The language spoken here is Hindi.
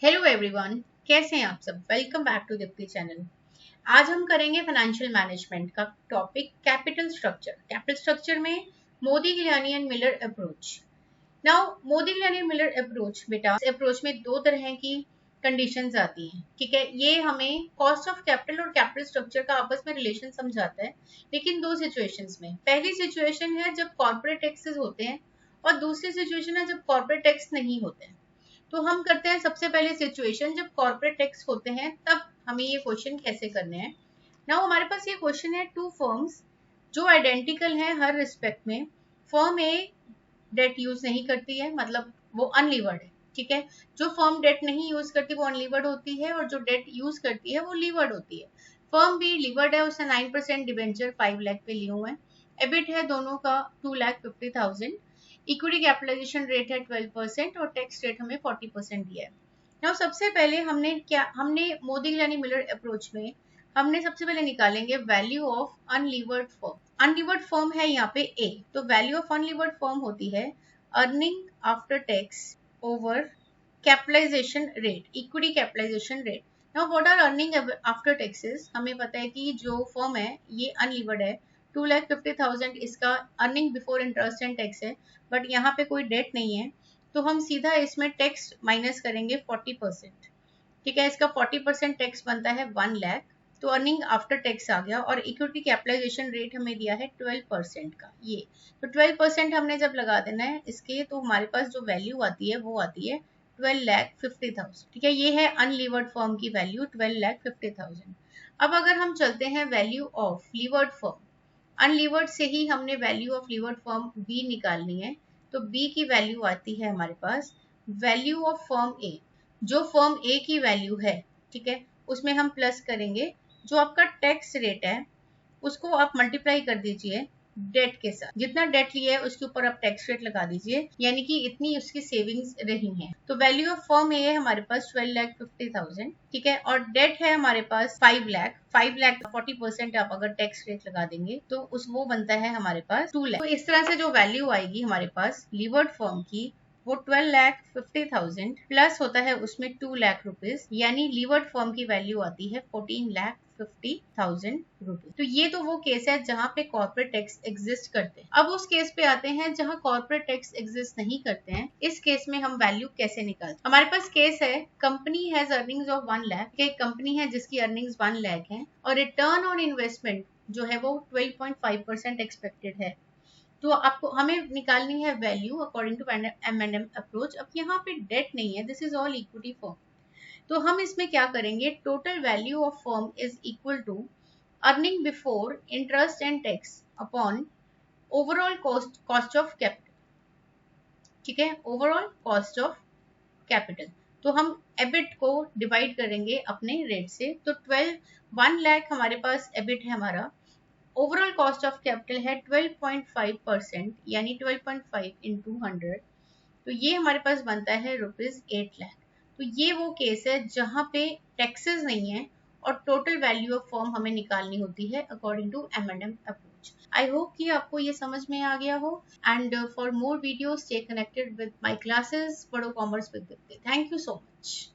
हेलो एवरीवन, कैसे हैं आप सब। Welcome back to Deepti channel. आज हम करेंगे फाइनेंशियल मैनेजमेंट का topic capital structure. Capital structure में Modigliani and Miller approach. Now Modigliani and Miller approach, बेटा इस अप्रोच में दो तरह की कंडीशंस आती हैं। ठीक है, ये हमें कॉस्ट ऑफ कैपिटल और कैपिटल स्ट्रक्चर का आपस में रिलेशन समझाता है, लेकिन दो सिचुएशंस में। पहली सिचुएशन है जब कॉर्पोरेट टैक्सेस होते हैं और दूसरी सिचुएशन है जब कॉर्पोरेट टैक्स नहीं होते हैं। तो हम करते हैं सबसे पहले सिचुएशन जब कॉर्पोरेट टैक्स होते हैं, तब हमें ये क्वेश्चन कैसे करने हैं। नाउ हमारे पास ये क्वेश्चन है, टू फर्म्स जो आइडेंटिकल हैं हर रिस्पेक्ट में। फर्म ए डेट यूज नहीं करती है, मतलब वो अनलीवर्ड है। ठीक है, जो फर्म डेट नहीं यूज करती वो अनलीवर्ड होती है, और जो डेट यूज करती है वो लीवर्ड होती है। फर्म भी लीवर्ड है, उसने 9% डिवेंचर 5 लाख पे लिए हुए हैं। एबिट है दोनों का 2,50,000। इक्विटी कैपिटलाइजेशन रेट है 12% और टैक्स रेट हमें 40% दिया है। नाउ सबसे पहले हमने मोदी गिलानी मिलर अप्रोच में हमने सबसे पहले निकालेंगे value of unlevered firm. Unlevered firm है यहाँ पे ए, तो वैल्यू ऑफ अनलीवर्ड फर्म होती है earning after tax over capitalization rate, equity capitalization rate. Now what are earning after taxes, हमें पता है कि जो फर्म है ये अनलीवर्ड है, 2,50,000 इसका earning before interest and tax है, बट यहाँ पे कोई डेट नहीं है, तो हम सीधा इसमें टैक्स माइनस करेंगे 40%। ठीक है, इसका 40% टैक्स बनता है 1 लाख, तो अर्निंग आफ्टर टैक्स आ गया। और इक्विटी कैपिटलाइजेशन रेट हमें दिया है 12% का, ये तो 12% हमने जब लगा देना है इसके, तो हमारे पास जो वैल्यू आती है वो आती है 12,50,000। ठीक है, ये है अनलीवर्ड फर्म की वैल्यू 12,50,000। अब अगर हम चलते हैं value of levered firm, unlevered से ही हमने value of levered firm B निकालनी है, तो बी की वैल्यू आती है हमारे पास वैल्यू ऑफ फर्म ए। जो फर्म ए की वैल्यू है, ठीक है, उसमें हम प्लस करेंगे जो आपका टैक्स रेट है, उसको आप मल्टीप्लाई कर दीजिए डेट के साथ। जितना डेट लिया है उसके ऊपर आप टैक्स रेट लगा दीजिए, यानी कि इतनी उसकी सेविंग्स रही हैं। तो वैल्यू ऑफ फर्म ए है हमारे पास 12,50,000। ठीक है, और डेट है हमारे पास 5 लाख। 5 लाख 40% आप अगर टैक्स रेट लगा देंगे तो उस वो बनता है हमारे पास 2 लाख। तो इस तरह से जो वैल्यू आएगी हमारे पास लीवर्ड फर्म की, वो 12,50,000 प्लस होता है उसमें 2 लाख रुपीज, यानी लीवर्ड फर्म की वैल्यू आती है 14,50,000 रुपीज। तो ये तो वो केस है जहां पे कॉर्पोरेट टैक्स एग्जिस्ट करते हैं। अब उस केस पे आते हैं जहां कॉर्पोरेट टैक्स एग्जिस्ट नहीं करते हैं। इस केस में हम वैल्यू कैसे निकालते हैं। हमारे पास केस है, company has earnings of 1 lakh. एक कंपनी है जिसकी अर्निंग्स 1 लाख है और रिटर्न ऑन इन्वेस्टमेंट जो है वो 12.5% एक्सपेक्टेड है। तो आपको हमें निकालनी है value according to M&M approach. अब यहाँ पे डेट नहीं है, this is all equity firm. तो हम इसमें क्या करेंगे, total value of firm is equal to earning before interest and tax upon overall cost of capital. ठीक है, ओवरऑल कॉस्ट ऑफ कैपिटल। तो हम एबिट को डिवाइड करेंगे अपने रेट से, तो 1 लाख हमारे पास एबिट है हमारा। ओवरऑल कॉस्ट ऑफ कैपिटल है 12.5%, यानी 12.5 इंटू 100, तो ये हमारे पास बनता है ₹8 लाख। तो ये वो केस है जहां पे टैक्सेस नहीं है और टोटल वैल्यू ऑफ फर्म हमें निकालनी होती है according to M&M approach. I hope कि आपको ये समझ में आ गया हो, and for more videos stay connected with my classes, पढ़ो commerce with Deepti. Thank you so much.